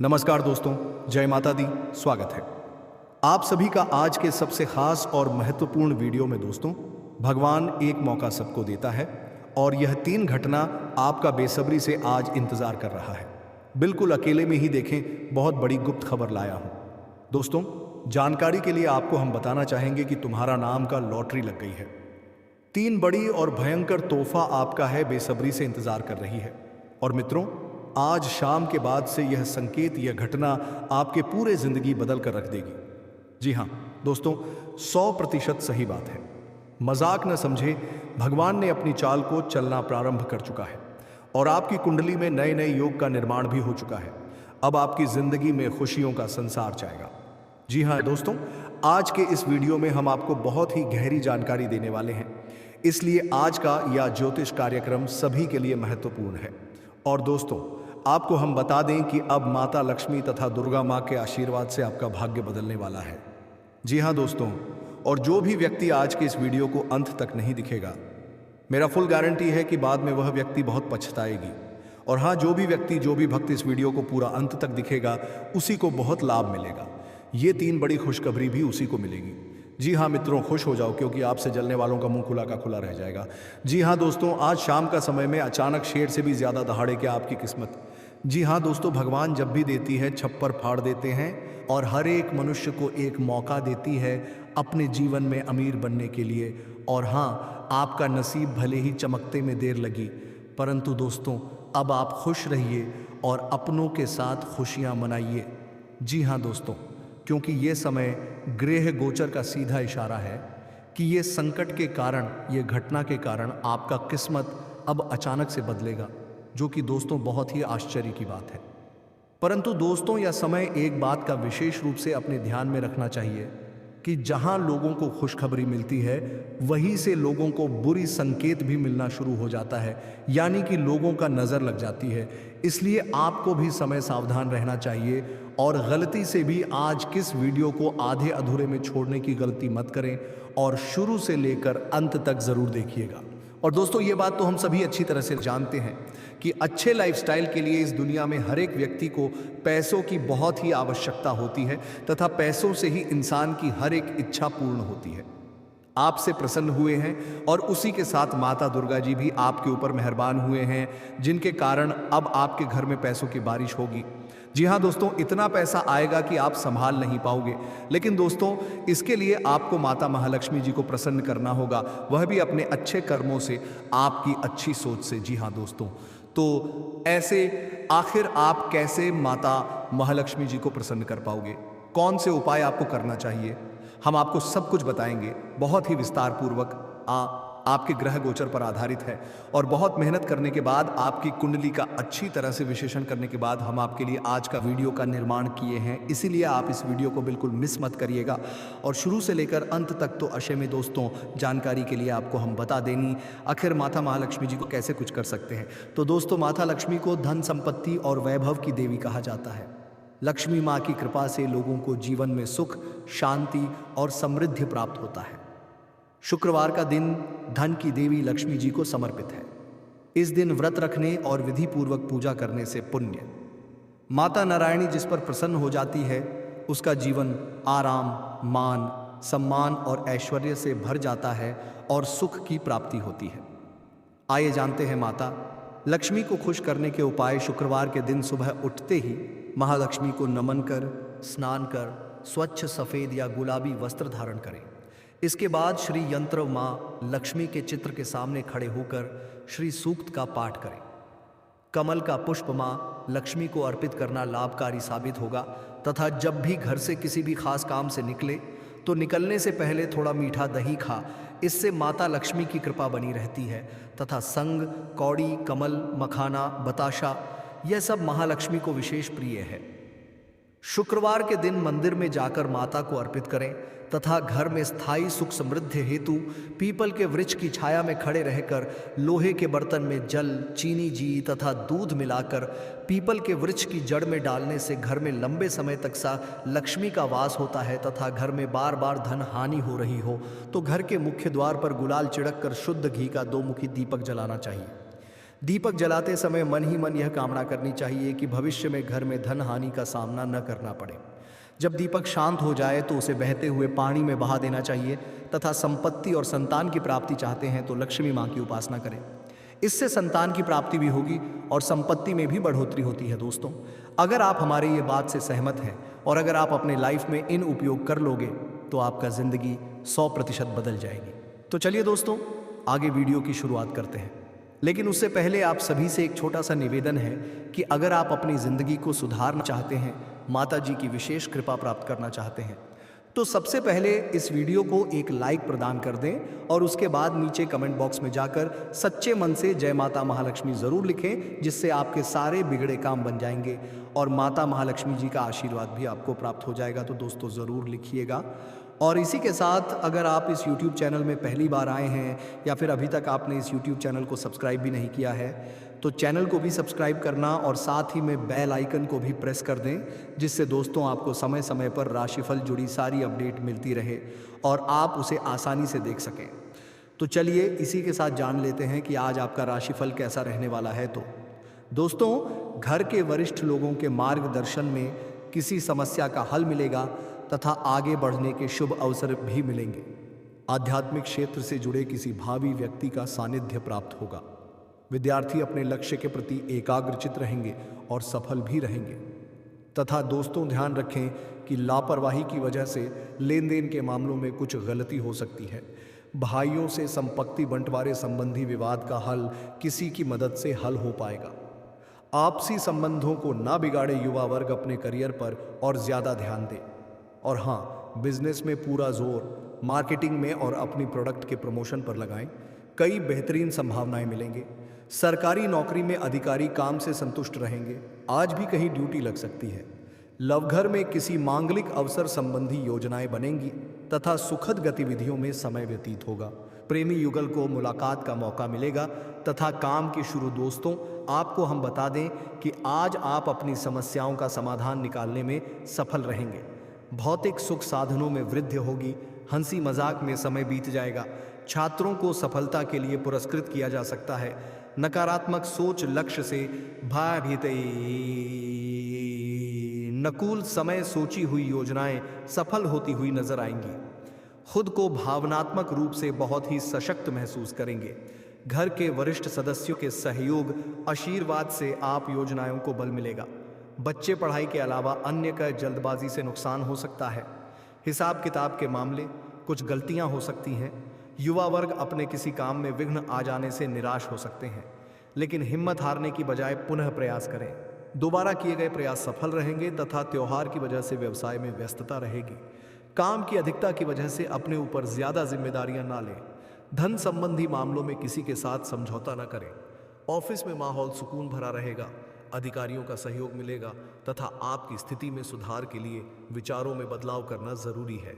नमस्कार दोस्तों, जय माता दी। स्वागत है आप सभी का आज के सबसे खास और महत्वपूर्ण वीडियो में। दोस्तों, भगवान एक मौका सबको देता है और यह 3 घटना आपका बेसब्री से आज इंतजार कर रहा है। बिल्कुल अकेले में ही देखें, बहुत बड़ी गुप्त खबर लाया हूं। दोस्तों, जानकारी के लिए आपको हम बताना चाहेंगे कि तुम्हारा नाम का लॉटरी लग गई है। 3 बड़ी और भयंकर तोहफा आपका है, बेसब्री से इंतजार कर रही है। और मित्रों, आज शाम के बाद से यह संकेत, यह घटना आपके पूरे जिंदगी बदल कर रख देगी। जी हाँ दोस्तों, 100% सही बात है। मजाक न समझे, भगवान ने अपनी चाल को चलना प्रारंभ कर चुका है और आपकी कुंडली में नए नए योग का निर्माण भी हो चुका है। अब आपकी जिंदगी में खुशियों का संसार छाएगा। जी हाँ दोस्तों, आज के इस वीडियो में हम आपको बहुत ही गहरी जानकारी देने वाले हैं, इसलिए आज का यह ज्योतिष कार्यक्रम सभी के लिए महत्वपूर्ण है। और दोस्तों, आपको हम बता दें कि अब माता लक्ष्मी तथा दुर्गा माँ के आशीर्वाद से आपका भाग्य बदलने वाला है। जी हाँ दोस्तों, और जो भी व्यक्ति आज के इस वीडियो को अंत तक नहीं दिखेगा, मेरा फुल गारंटी है कि बाद में वह व्यक्ति बहुत पछताएगी। और हाँ, जो भी व्यक्ति, जो भी भक्त इस वीडियो को पूरा अंत तक दिखेगा, उसी को बहुत लाभ मिलेगा। ये 3 बड़ी खुशखबरी भी उसी को मिलेगी। जी हाँ मित्रों, खुश हो जाओ, क्योंकि आपसे जलने वालों का मुंह खुला का खुला रह जाएगा। जी हाँ दोस्तों, आज शाम का समय में अचानक शेर से भी ज्यादा दहाड़े क्या आपकी किस्मत। जी हाँ दोस्तों, भगवान जब भी देती है छप्पर फाड़ देते हैं और हर एक मनुष्य को एक मौका देती है अपने जीवन में अमीर बनने के लिए। और हाँ, आपका नसीब भले ही चमकते में देर लगी, परंतु दोस्तों अब आप खुश रहिए और अपनों के साथ खुशियां मनाइए। जी हाँ दोस्तों, क्योंकि ये समय ग्रह गोचर का सीधा इशारा है कि ये संकट के कारण, ये घटना के कारण आपका किस्मत अब अचानक से बदलेगा, जो कि दोस्तों बहुत ही आश्चर्य की बात है। परंतु दोस्तों, यह समय एक बात का विशेष रूप से अपने ध्यान में रखना चाहिए कि जहां लोगों को खुशखबरी मिलती है, वहीं से लोगों को बुरी संकेत भी मिलना शुरू हो जाता है, यानी कि लोगों का नजर लग जाती है। इसलिए आपको भी समय सावधान रहना चाहिए और गलती से भी आज किस वीडियो को आधे अधूरे में छोड़ने की गलती मत करें और शुरू से लेकर अंत तक जरूर देखिएगा। और दोस्तों, ये बात तो हम सभी अच्छी तरह से जानते हैं कि अच्छे लाइफस्टाइल के लिए इस दुनिया में हर एक व्यक्ति को पैसों की बहुत ही आवश्यकता होती है तथा पैसों से ही इंसान की हर एक इच्छा पूर्ण होती है। आपसे प्रसन्न हुए हैं और उसी के साथ माता दुर्गा जी भी आपके ऊपर मेहरबान हुए हैं, जिनके कारण अब आपके घर में पैसों की बारिश होगी। जी हाँ दोस्तों, इतना पैसा आएगा कि आप संभाल नहीं पाओगे। लेकिन दोस्तों, इसके लिए आपको माता महालक्ष्मी जी को प्रसन्न करना होगा, वह भी अपने अच्छे कर्मों से, आपकी अच्छी सोच से। जी हाँ दोस्तों, तो ऐसे आखिर आप कैसे माता महालक्ष्मी जी को प्रसन्न कर पाओगे, कौन से उपाय आपको करना चाहिए, हम आपको सब कुछ बताएंगे बहुत ही विस्तार पूर्वक। आपके ग्रह गोचर पर आधारित है और बहुत मेहनत करने के बाद, आपकी कुंडली का अच्छी तरह से विश्लेषण करने के बाद हम आपके लिए आज का वीडियो का निर्माण किए हैं। इसीलिए आप इस वीडियो को बिल्कुल मिस मत करिएगा और शुरू से लेकर अंत तक तो अशे में दोस्तों जानकारी के लिए आपको हम बता देनी आखिर माता महालक्ष्मी जी को कैसे कुछ कर सकते हैं। तो दोस्तों, माता लक्ष्मी को धन संपत्ति और वैभव की देवी कहा जाता है। लक्ष्मी माँ की कृपा से लोगों को जीवन में सुख, शांति और समृद्धि प्राप्त होता है। शुक्रवार का दिन धन की देवी लक्ष्मी जी को समर्पित है। इस दिन व्रत रखने और विधि पूर्वक पूजा करने से पुण्य। माता नारायणी जिस पर प्रसन्न हो जाती है, उसका जीवन आराम, मान, सम्मान और ऐश्वर्य से भर जाता है और सुख की प्राप्ति होती है। आइए जानते हैं माता लक्ष्मी को खुश करने के उपाय। शुक्रवार के दिन सुबह उठते ही महालक्ष्मी को नमन कर, स्नान कर, स्वच्छ सफेद या गुलाबी वस्त्र धारण करें। इसके बाद श्री यंत्र माँ लक्ष्मी के चित्र के सामने खड़े होकर श्री सूक्त का पाठ करें। कमल का पुष्प माँ लक्ष्मी को अर्पित करना लाभकारी साबित होगा तथा जब भी घर से किसी भी खास काम से निकले तो निकलने से पहले थोड़ा मीठा दही खा, इससे माता लक्ष्मी की कृपा बनी रहती है। तथा संग, कौड़ी, कमल, मखाना, बताशा, यह सब महालक्ष्मी को विशेष प्रिय है। शुक्रवार के दिन मंदिर में जाकर माता को अर्पित करें तथा घर में स्थायी सुख समृद्धि हेतु पीपल के वृक्ष की छाया में खड़े रहकर लोहे के बर्तन में जल, चीनी, जी तथा दूध मिलाकर पीपल के वृक्ष की जड़ में डालने से घर में लंबे समय तक सा लक्ष्मी का वास होता है। तथा घर में बार बार धन हानि हो रही हो तो घर के मुख्य द्वार पर गुलाल छिड़क कर शुद्ध घी का 2 मुखी दीपक जलाना चाहिए। दीपक जलाते समय मन ही मन यह कामना करनी चाहिए कि भविष्य में घर में धन हानि का सामना न करना पड़े। जब दीपक शांत हो जाए तो उसे बहते हुए पानी में बहा देना चाहिए तथा संपत्ति और संतान की प्राप्ति चाहते हैं तो लक्ष्मी माँ की उपासना करें। इससे संतान की प्राप्ति भी होगी और संपत्ति में भी बढ़ोतरी होती है। दोस्तों, अगर आप हमारे ये बात से सहमत हैं और अगर आप अपने लाइफ में इन उपयोग कर लोगे तो आपका जिंदगी 100% बदल जाएगी। तो चलिए दोस्तों, आगे वीडियो की शुरुआत करते हैं। लेकिन उससे पहले आप सभी से एक छोटा सा निवेदन है कि अगर आप अपनी जिंदगी को सुधारना चाहते हैं, माता जी की विशेष कृपा प्राप्त करना चाहते हैं, तो सबसे पहले इस वीडियो को एक लाइक प्रदान कर दें और उसके बाद नीचे कमेंट बॉक्स में जाकर सच्चे मन से जय माता महालक्ष्मी जरूर लिखें, जिससे आपके सारे बिगड़े काम बन जाएंगे और माता महालक्ष्मी जी का आशीर्वाद भी आपको प्राप्त हो जाएगा। तो दोस्तों ज़रूर लिखिएगा। और इसी के साथ अगर आप इस YouTube चैनल में पहली बार आए हैं या फिर अभी तक आपने इस YouTube चैनल को सब्सक्राइब भी नहीं किया है तो चैनल को भी सब्सक्राइब करना और साथ ही में बेल आइकन को भी प्रेस कर दें, जिससे दोस्तों आपको समय समय पर राशिफल जुड़ी सारी अपडेट मिलती रहे और आप उसे आसानी से देख सकें। तो चलिए इसी के साथ जान लेते हैं कि आज आपका राशिफल कैसा रहने वाला है। तो दोस्तों, घर के वरिष्ठ लोगों के मार्गदर्शन में किसी समस्या का हल मिलेगा तथा आगे बढ़ने के शुभ अवसर भी मिलेंगे। आध्यात्मिक क्षेत्र से जुड़े किसी भावी व्यक्ति का सानिध्य प्राप्त होगा। विद्यार्थी अपने लक्ष्य के प्रति एकाग्रचित रहेंगे और सफल भी रहेंगे। तथा दोस्तों, ध्यान रखें कि लापरवाही की वजह से लेन देन के मामलों में कुछ गलती हो सकती है। भाइयों से संपत्ति बंटवारे संबंधी विवाद का हल किसी की मदद से हल हो पाएगा। आपसी संबंधों को ना बिगाड़े युवा वर्ग अपने करियर पर और ज़्यादा ध्यान दे। और हाँ, बिजनेस में पूरा जोर मार्केटिंग में और अपनी प्रोडक्ट के प्रमोशन पर लगाएं। कई बेहतरीन संभावनाएं मिलेंगे। सरकारी नौकरी में अधिकारी काम से संतुष्ट रहेंगे। आज भी कहीं ड्यूटी लग सकती है। लवघर में किसी मांगलिक अवसर संबंधी योजनाएं बनेंगी तथा सुखद गतिविधियों में समय व्यतीत होगा। प्रेमी युगल को मुलाकात का मौका मिलेगा तथा काम की शुरू। दोस्तों, आपको हम बता दें कि आज आप अपनी समस्याओं का समाधान निकालने में सफल रहेंगे। भौतिक सुख साधनों में वृद्धि होगी। हंसी मजाक में समय बीत जाएगा। छात्रों को सफलता के लिए पुरस्कृत किया जा सकता है। नकारात्मक सोच लक्ष्य से भावित नकुल समय सोची हुई योजनाएं सफल होती हुई नजर आएंगी। खुद को भावनात्मक रूप से बहुत ही सशक्त महसूस करेंगे। घर के वरिष्ठ सदस्यों के सहयोग आशीर्वाद से आप योजनाओं को बल मिलेगा। बच्चे पढ़ाई के अलावा अन्य का जल्दबाजी से नुकसान हो सकता है। हिसाब किताब के मामले कुछ गलतियां हो सकती हैं। युवा वर्ग अपने किसी काम में विघ्न आ जाने से निराश हो सकते हैं, लेकिन हिम्मत हारने की बजाय पुनः प्रयास करें। दोबारा किए गए प्रयास सफल रहेंगे तथा त्योहार की वजह से व्यवसाय में व्यस्तता रहेगी। काम की अधिकता की वजह से अपने ऊपर ज्यादा जिम्मेदारियां ना लें। धन संबंधी मामलों में किसी के साथ समझौता न करें। ऑफिस में माहौल सुकून भरा रहेगा। अधिकारियों का सहयोग मिलेगा तथा आपकी स्थिति में सुधार के लिए विचारों में बदलाव करना जरूरी है।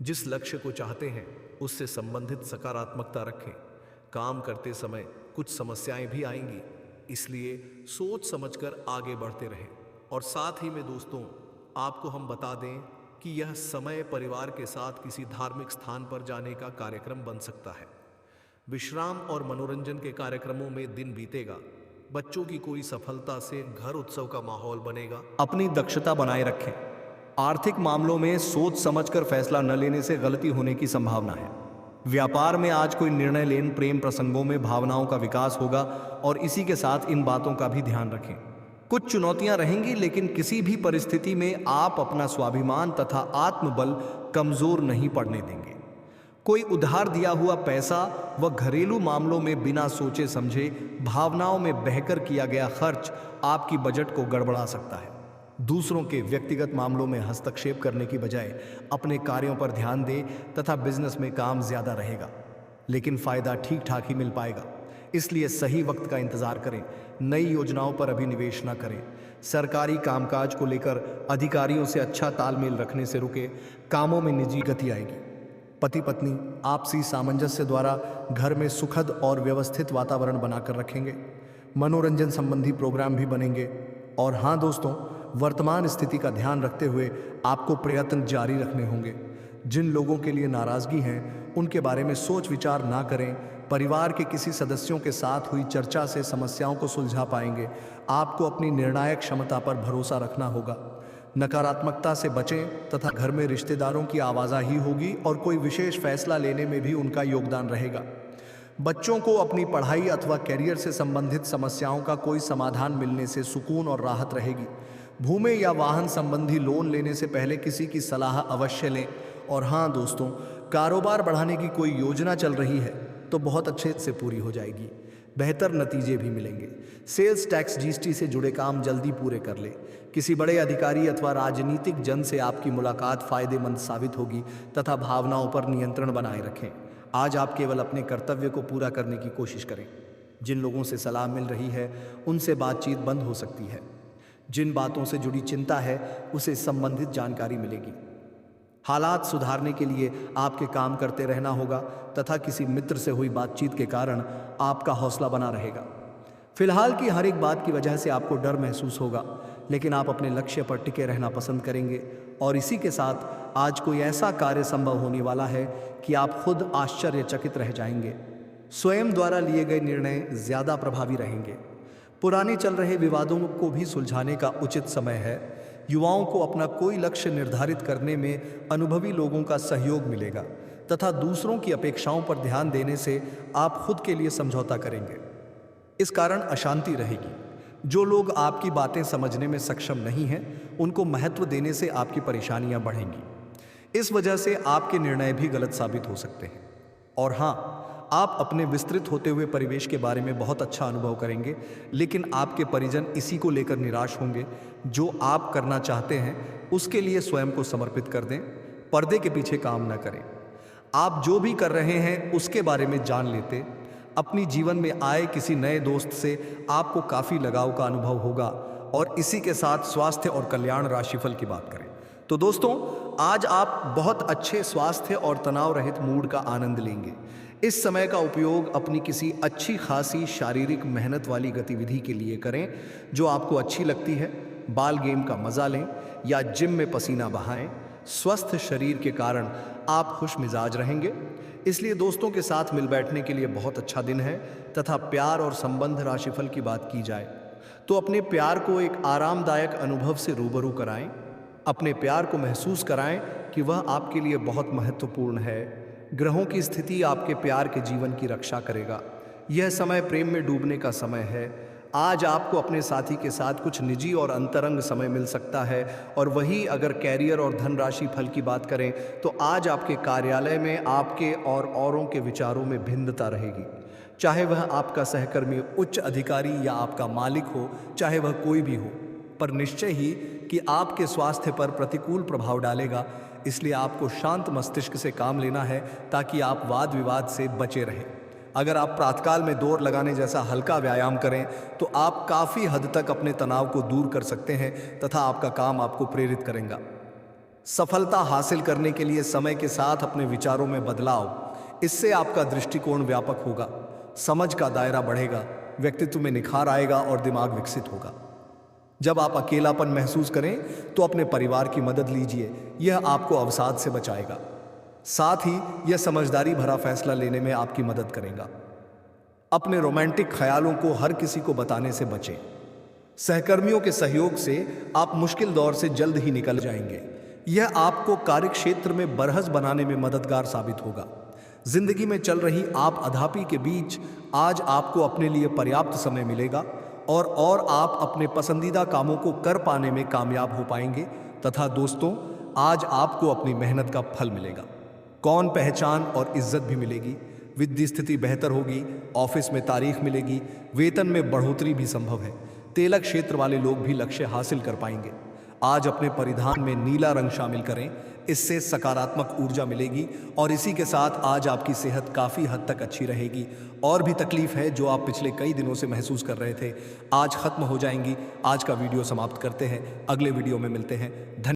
जिस लक्ष्य को चाहते हैं उससे संबंधित सकारात्मकता रखें। काम करते समय कुछ समस्याएं भी आएंगी, इसलिए सोच समझकर आगे बढ़ते रहें। और साथ ही में दोस्तों, आपको हम बता दें कि यह समय परिवार के साथ किसी धार्मिक स्थान पर जाने का कार्यक्रम बन सकता है। विश्राम और मनोरंजन के कार्यक्रमों में दिन बीतेगा। बच्चों की कोई सफलता से घर उत्सव का माहौल बनेगा। अपनी दक्षता बनाए रखें। आर्थिक मामलों में सोच समझकर फैसला न लेने से गलती होने की संभावना है। व्यापार में आज कोई निर्णय लेने प्रेम प्रसंगों में भावनाओं का विकास होगा और इसी के साथ इन बातों का भी ध्यान रखें। कुछ चुनौतियां रहेंगी, लेकिन किसी भी परिस्थिति में आप अपना स्वाभिमान तथा आत्मबल कमजोर नहीं पड़ने देंगे। कोई उधार दिया हुआ पैसा व घरेलू मामलों में बिना सोचे समझे भावनाओं में बहकर किया गया खर्च आपकी बजट को गड़बड़ा सकता है। दूसरों के व्यक्तिगत मामलों में हस्तक्षेप करने की बजाय अपने कार्यों पर ध्यान दें तथा बिजनेस में काम ज्यादा रहेगा, लेकिन फायदा ठीक ठाक ही मिल पाएगा। इसलिए सही वक्त का इंतजार करें। नई योजनाओं पर अभी निवेश न करें। सरकारी कामकाज को लेकर अधिकारियों से अच्छा तालमेल रखने से रुके। कामों में निजी गति आएगी। पति पत्नी आपसी सामंजस्य द्वारा घर में सुखद और व्यवस्थित वातावरण बनाकर रखेंगे। मनोरंजन संबंधी प्रोग्राम भी बनेंगे। और हाँ दोस्तों, वर्तमान स्थिति का ध्यान रखते हुए आपको प्रयत्न जारी रखने होंगे। जिन लोगों के लिए नाराजगी है उनके बारे में सोच विचार ना करें। परिवार के किसी सदस्यों के साथ हुई चर्चा से समस्याओं को सुलझा पाएंगे। आपको अपनी निर्णायक क्षमता पर भरोसा रखना होगा। नकारात्मकता से बचें तथा घर में रिश्तेदारों की आवाजाही होगी और कोई विशेष फैसला लेने में भी उनका योगदान रहेगा। बच्चों को अपनी पढ़ाई अथवा करियर से संबंधित समस्याओं का कोई समाधान मिलने से सुकून और राहत रहेगी। भूमि या वाहन संबंधी लोन लेने से पहले किसी की सलाह अवश्य लें। और हाँ दोस्तों, कारोबार बढ़ाने की कोई योजना चल रही है तो बहुत अच्छे से पूरी हो जाएगी, बेहतर नतीजे भी मिलेंगे। सेल्स टैक्स जीएसटी से जुड़े काम जल्दी पूरे कर ले। किसी बड़े अधिकारी अथवा राजनीतिक जन से आपकी मुलाकात फायदेमंद साबित होगी तथा भावनाओं पर नियंत्रण बनाए रखें। आज आप केवल अपने कर्तव्य को पूरा करने की कोशिश करें। जिन लोगों से सलाह मिल रही है उनसे बातचीत बंद हो सकती है। जिन बातों से जुड़ी चिंता है उसे संबंधित जानकारी मिलेगी। हालात सुधारने के लिए आपके काम करते रहना होगा तथा किसी मित्र से हुई बातचीत के कारण आपका हौसला बना रहेगा। फिलहाल की हर एक बात की वजह से आपको डर महसूस होगा, लेकिन आप अपने लक्ष्य पर टिके रहना पसंद करेंगे। और इसी के साथ आज कोई ऐसा कार्य संभव होने वाला है कि आप खुद आश्चर्यचकित रह जाएंगे। स्वयं द्वारा लिए गए निर्णय ज़्यादा प्रभावी रहेंगे। पुराने चल रहे विवादों को भी सुलझाने का उचित समय है। युवाओं को अपना कोई लक्ष्य निर्धारित करने में अनुभवी लोगों का सहयोग मिलेगा तथा दूसरों की अपेक्षाओं पर ध्यान देने से आप खुद के लिए समझौता करेंगे। इस कारण अशांति रहेगी। जो लोग आपकी बातें समझने में सक्षम नहीं हैं, उनको महत्व देने से आपकी परेशानियां बढ़ेंगी। इस वजह से आपके निर्णय भी गलत साबित हो सकते हैं। और हाँ, आप अपने विस्तृत होते हुए परिवेश के बारे में बहुत अच्छा अनुभव करेंगे, लेकिन आपके परिजन इसी को लेकर निराश होंगे। जो आप करना चाहते हैं उसके लिए स्वयं को समर्पित कर दें। पर्दे के पीछे काम न करें। आप जो भी कर रहे हैं उसके बारे में जान लेते। अपनी जीवन में आए किसी नए दोस्त से आपको काफ़ी लगाव का अनुभव होगा। और इसी के साथ स्वास्थ्य और कल्याण राशिफल की बात करें तो दोस्तों, आज आप बहुत अच्छे स्वास्थ्य और तनाव रहित मूड का आनंद लेंगे। इस समय का उपयोग अपनी किसी अच्छी खासी शारीरिक मेहनत वाली गतिविधि के लिए करें जो आपको अच्छी लगती है। बाल गेम का मजा लें या जिम में पसीना बहाएं। स्वस्थ शरीर के कारण आप खुश मिजाज रहेंगे। इसलिए दोस्तों के साथ मिल बैठने के लिए बहुत अच्छा दिन है। तथा प्यार और संबंध राशिफल की बात की जाए तो अपने प्यार को एक आरामदायक अनुभव से रूबरू कराएं। अपने प्यार को महसूस कराएं कि वह आपके लिए बहुत महत्वपूर्ण है। ग्रहों की स्थिति आपके प्यार के जीवन की रक्षा करेगा। यह समय प्रेम में डूबने का समय है। आज आपको अपने साथी के साथ कुछ निजी और अंतरंग समय मिल सकता है। और वही अगर कैरियर और धनराशि फल की बात करें तो आज आपके कार्यालय में आपके और औरों के विचारों में भिन्नता रहेगी। चाहे वह आपका सहकर्मी, उच्च अधिकारी या आपका मालिक हो, चाहे वह कोई भी हो, पर निश्चय ही कि आपके स्वास्थ्य पर प्रतिकूल प्रभाव डालेगा। इसलिए आपको शांत मस्तिष्क से काम लेना है ताकि आप वाद विवाद से बचे रहें। अगर आप प्रातःकाल में दौड़ लगाने जैसा हल्का व्यायाम करें तो आप काफ़ी हद तक अपने तनाव को दूर कर सकते हैं तथा आपका काम आपको प्रेरित करेगा। सफलता हासिल करने के लिए समय के साथ अपने विचारों में बदलाव, इससे आपका दृष्टिकोण व्यापक होगा, समझ का दायरा बढ़ेगा, व्यक्तित्व में निखार आएगा और दिमाग विकसित होगा। जब आप अकेलापन महसूस करें तो अपने परिवार की मदद लीजिए। यह आपको अवसाद से बचाएगा। साथ ही यह समझदारी भरा फैसला लेने में आपकी मदद करेगा। अपने रोमांटिक ख्यालों को हर किसी को बताने से बचें। सहकर्मियों के सहयोग से आप मुश्किल दौर से जल्द ही निकल जाएंगे। यह आपको कार्य क्षेत्र में बरहस बनाने में मददगार साबित होगा। जिंदगी में चल रही आप अधापी के बीच आज आपको अपने लिए पर्याप्त समय मिलेगा और आप अपने पसंदीदा कामों को कर पाने में कामयाब हो पाएंगे। तथा दोस्तों, आज आपको अपनी मेहनत का फल मिलेगा। कौन पहचान और इज्जत भी मिलेगी। वित्तीय स्थिति बेहतर होगी। ऑफिस में तारीफ मिलेगी। वेतन में बढ़ोतरी भी संभव है। तेलक क्षेत्र वाले लोग भी लक्ष्य हासिल कर पाएंगे। आज अपने परिधान में नीला रंग शामिल करें, इससे सकारात्मक ऊर्जा मिलेगी। और इसी के साथ आज आपकी सेहत काफ़ी हद तक अच्छी रहेगी। और भी तकलीफ है जो आप पिछले कई दिनों से महसूस कर रहे थे, आज खत्म हो जाएंगी। आज का वीडियो समाप्त करते हैं। अगले वीडियो में मिलते हैं। धन्यवाद।